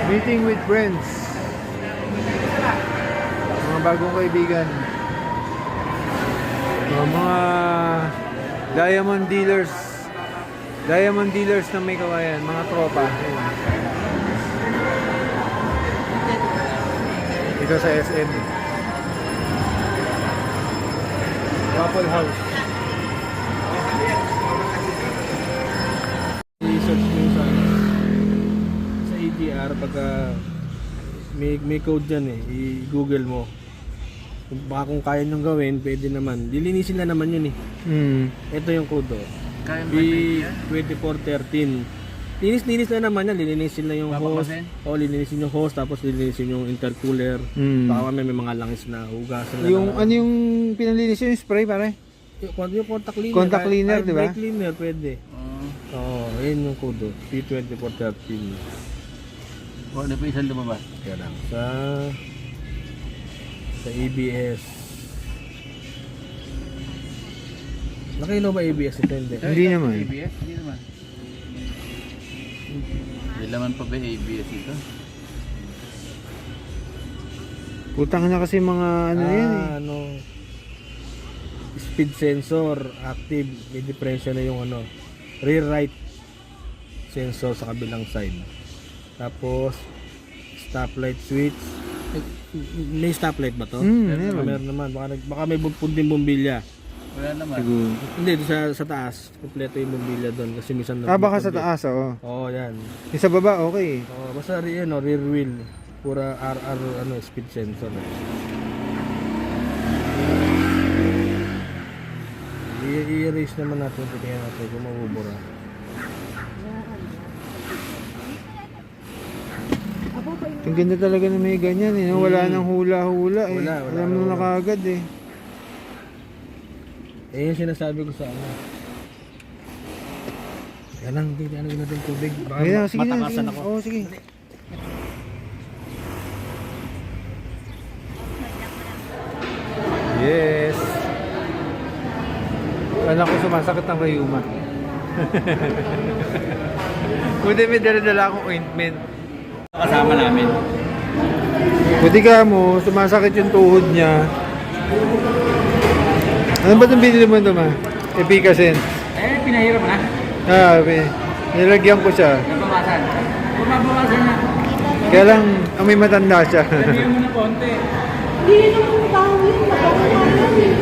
Meeting with friends. Mga bagong kaibigan. Mga diamond dealers. Diamond dealers na may kawayan. Mga tropa. Ayan. Dito sa SM. Waffle House. I-search mo sa ATR pagka may code dyan eh. I-google mo. Baka kung kaya nyo gawin, pwede naman. Dilinisin na naman yun eh. Ito yung code oh. B2413. Linis na naman yan. Lilinisin na yung hose. O, lilinisin yung hose. Tapos lilinisin yung intercooler. Baka may mga langis na hugasan na Yung ano ano yung pinalinis yung spray pare? yung contact cleaner. Contact cleaner, di ba? Brake cleaner, pwede. Oo, yun yung code. P2413. Ano pa isang lumabas? Kaya lang. Sa ABS. Nakailaw ba ABS ito? Hindi. Hindi naman. ABS? Hindi naman. Hindi naman pa ba ABS ito? Putang na kasi mga ano yan eh. Ano, speed sensor active, may diferensya na yung ano, rear right sensor sa kabilang side. Tapos stoplight switch. May stoplight ba to? Meron naman. Baka may punding bombilya. Wala naman. Siguro. Hindi, sa taas. Kompleto yung bombilya doon kasi minsan Baka sa taas oo. Oo, yan. Yung sa baba okay. Oo, basta rear wheel. Pura RR ano, speed sensor. I-erase naman natin, tingnan natin kung mabubura. Ang ganda talaga na may ganyan eh. No? Wala nang hula-hula eh. Wala Alam mo na kagad eh. Eh, yung sinasabi ko sa ano. Kaya lang, hindi na natin tubig. Baka Sige na, matakasan ako. Oo, sige. Yes. Anak ko sumasakit ang rayuma. Buti may dala-dala akong ointment. Kasama namin. Buti ka mo, sumasakit yung tuhod niya. Ano ba itong binili mo ito ma? Efficasen. Pinahirap na. Nilagyan ko siya. Nabawasan. Bumabawasan na. Kaya lang, may matanda siya. Sabihin mo na konti. Hindi naman tao yun, napakawalan eh.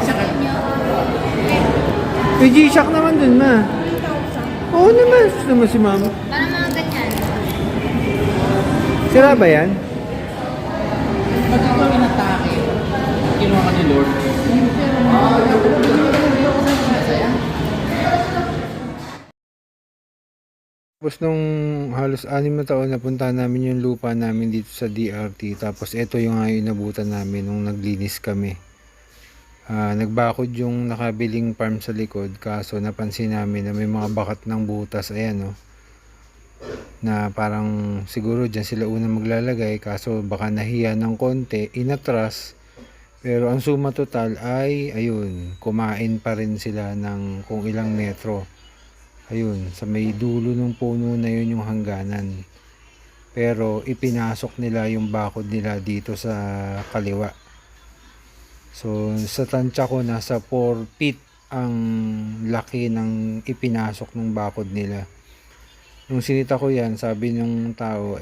Sakit. May G-Shock naman dun ma. 3,000. Oo naman, gusto naman si mama. Para mga ganyan. Sira ba yan? Pag ako inatake, kinuha ka ni Lord. Tapos nung halos 6 na taon, napunta namin yung lupa namin dito sa DRT. Tapos ito yung inabutan namin nung naglinis kami. Nagbakod yung nakabiling farm sa likod. Kaso napansin namin na may mga bakat ng butas. Ayan no. Na parang siguro dyan sila unang maglalagay. Kaso baka nahiya ng konti. Inatras. Pero ang suma total ay ayun. Kumain pa rin sila ng kung ilang metro. Ayun, sa may dulo ng puno na yun yung hangganan. Pero ipinasok nila yung bakod nila dito sa kaliwa. So sa tansya ko nasa 4 feet ang laki ng ipinasok ng bakod nila. Nung sinita ko yan, sabi ng tao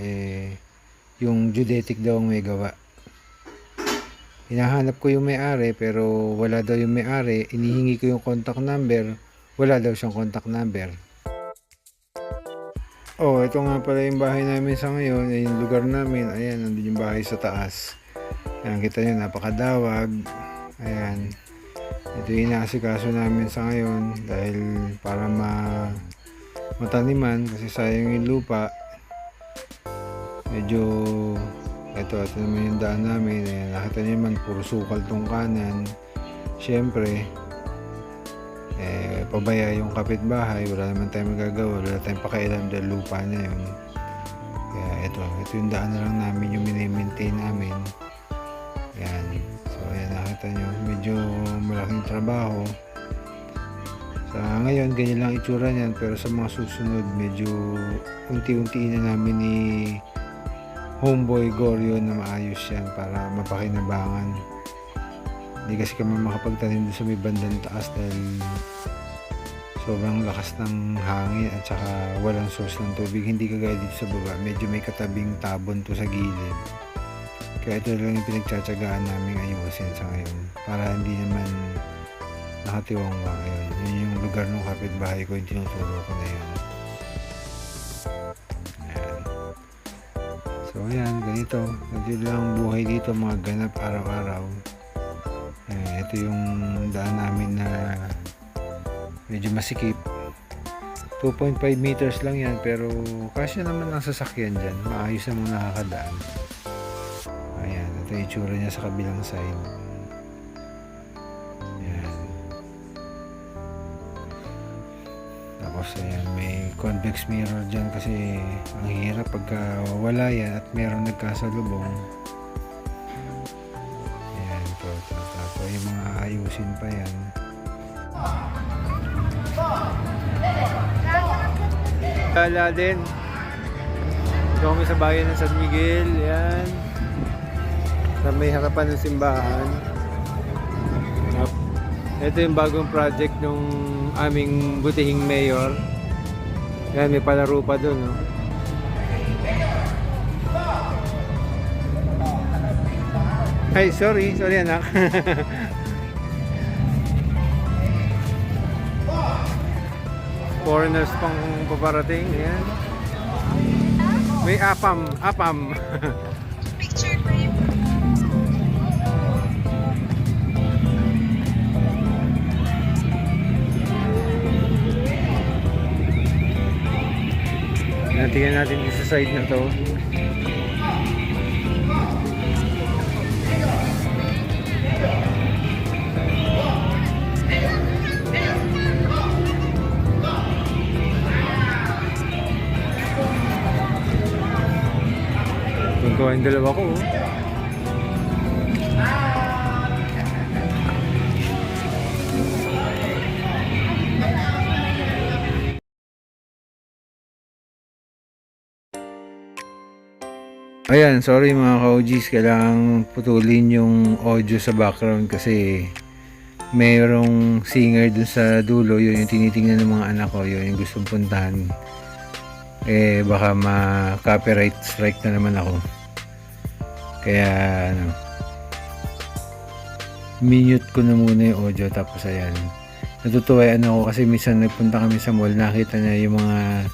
yung geodetic daw ang may gawa. Hinahanap ko yung may-ari pero wala daw yung may-ari. Inihingi ko yung contact number. Wala daw siyang contact number. Oh, ito nga pala yung bahay namin sa ngayon. Yung lugar namin. Ayan, nandun yung bahay sa taas. Ayan, kita nyo, napakadawag. Ayan. Ito yung inaasikaso namin sa ngayon. Dahil para mataniman. Kasi sayang yung lupa. Medyo ito naman yung daan namin. Ayan, nakita nyo naman, puro sukal tong kanan. Siyempre, pabaya yung kapitbahay, wala naman tayong magagawa, wala tayong pakialam dahil lupa na yun. Kaya ito yung daan na lang namin yung mini-maintain namin. Yan. So ayan, nakita nyo, medyo malaking trabaho. Ngayon, ganyan lang itsura niyan, pero sa mga susunod, medyo unti-unti na namin ni Homeboy Goryo na maayos yan para mapakinabangan. Hindi kasi kami makapagtanim doon sa may bandang taas dahil sobrang lakas ng hangin at saka walang source ng tubig. Hindi kagaya dito sa baba, medyo may katabing tabon to sa gilid. Kaya ito lang yung pinagtsatsagaan namin ayusin sa ngayon para hindi naman nakatiwang ba ngayon. Yun yung lugar ng kapitbahay ko, yung tinuturo ko na yun. Ayan. So ayan, ganito. Ganito lang ang buhay dito, mga ganap araw-araw. Ayan, ito yung daan namin na medyo masikip. 2.5 meters lang yan, pero kasya naman ang sasakyan dyan. Maayos namang nakakadaan. Ayan, ito yung itsura niya sa kabilang side. Ayan. Tapos ayan, may convex mirror dyan kasi ang hirap pagka wala yan at meron nagkasalubong. Ayan, ito. Tapos yung mga ayusin pa yan. Kala din. Ito kami sa bayan ng San Miguel. Ayan. Sa may harapan ng simbahan. Ito yung bagong project ng aming butihing mayor. Ayan, may palaro pa dun. No? Ay, sorry anak. Foreigners pang paparating. Ayan. May apam. Picture frame. Tingnan natin dito sa side na to. Tuntuan yung dalawa ko. Ayan, sorry mga ka-OGs, kailangan putulin yung audio sa background kasi mayroong singer dun sa dulo, yun yung tinitingnan ng mga anak ko, yun yung gustong puntahan. Baka ma-copyright strike na naman ako. Kaya minute ko na muna yung audio, tapos ayan. Natutuwayan ako kasi minsan nagpunta kami sa mall, nakita niya yung mga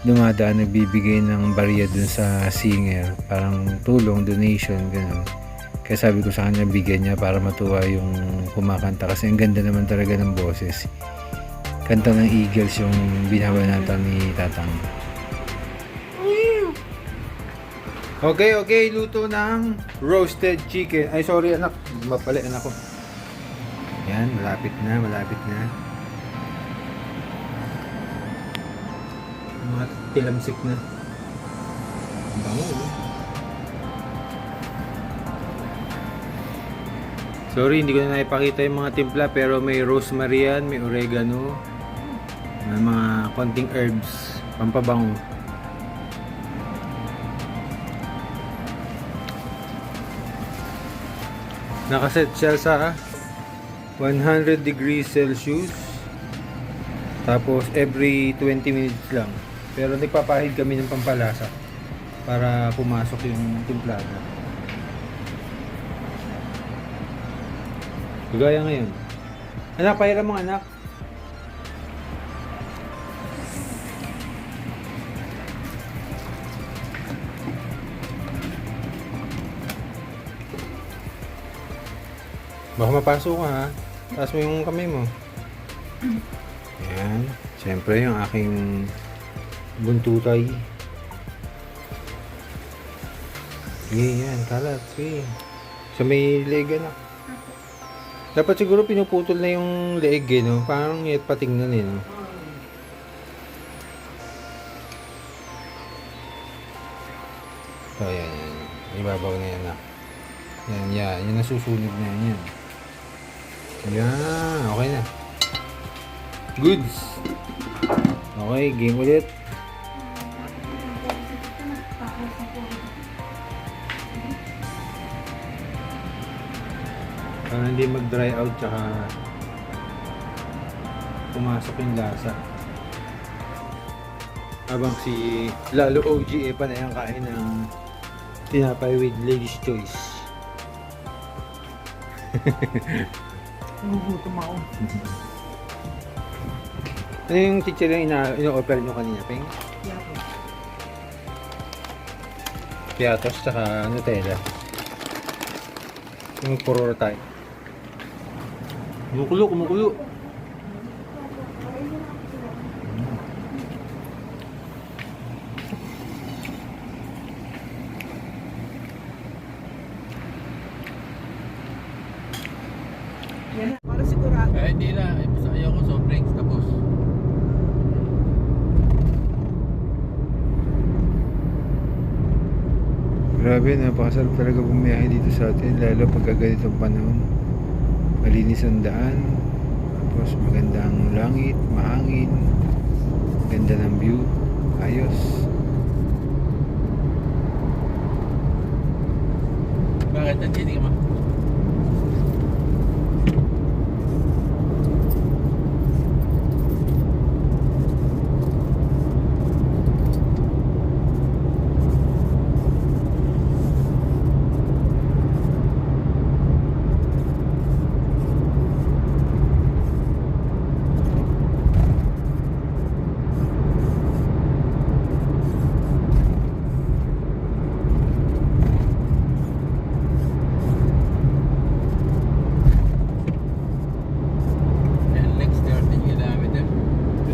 dumadaan nagbibigay ng barya dun sa singer, parang tulong, donation, gano'n. Kaya sabi ko sa kanya bigyan niya para matuwa yung kumakanta kasi ang ganda naman talaga ng boses. Kanta ng Eagles yung binabanatan ni Tatang. Okay, luto ng roasted chicken. Ay, sorry anak, mapali anak ko. Yan, malapit na. Mga tilamsik na. Bango. Sorry, hindi ko na naipakita yung mga timpla, pero may rosemary yan, may oregano, may mga konting herbs, pampabango. Nakaset siya sa 100 degrees Celsius. Tapos every 20 minutes lang. Pero nagpapahid kami ng pampalasa para pumasok yung timplada. Gaya ngayon. Anak, pahiram mo anak. Baka mapasok ka ha. Taas mo yung kamay mo. Ayan. Siyempre yung aking buntutay. Yan, kalat. Sige. So may leg na. Dapat siguro pinuputol na yung leg eh, no? Parang yet patingnan eh, no? So, yan. Ibabaw na yan na. Yan. Yan nasusunog na yan. Yan, okay na. Goods. Okay, game ulit. Para hindi mag-dry out tsaka pumasok yung lasa. Habang si Lalo OG pa na yung kain ng tinapay with Lady's Choice. Nagugutom ako. Ano yung teacher yung ino-offer nyo kanina, Peng? Yapo. Piatos tsaka Nutella. Yung puroro tayo. Kumukulo, kumukulo. Para sigurado. Hindi na. Ayaw ko soft drinks tapos. Grabe, napakasarap talaga bumiyahe dito sa atin, lalo pagka ganitong panahon. Malinis ang daan, tapos maganda ang langit, mahangin, ganda ng view, ayos. Bakit? Nandiyan ka ma?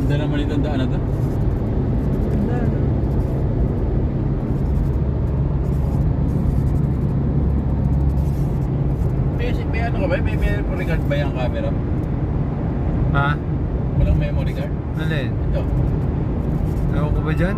Ganda naman itong daan na to. Ganda, no? May ano ka ba? May memory card ba yung camera? Ha? Walang memory card? Alin? Ito. Ewan ko ba dyan?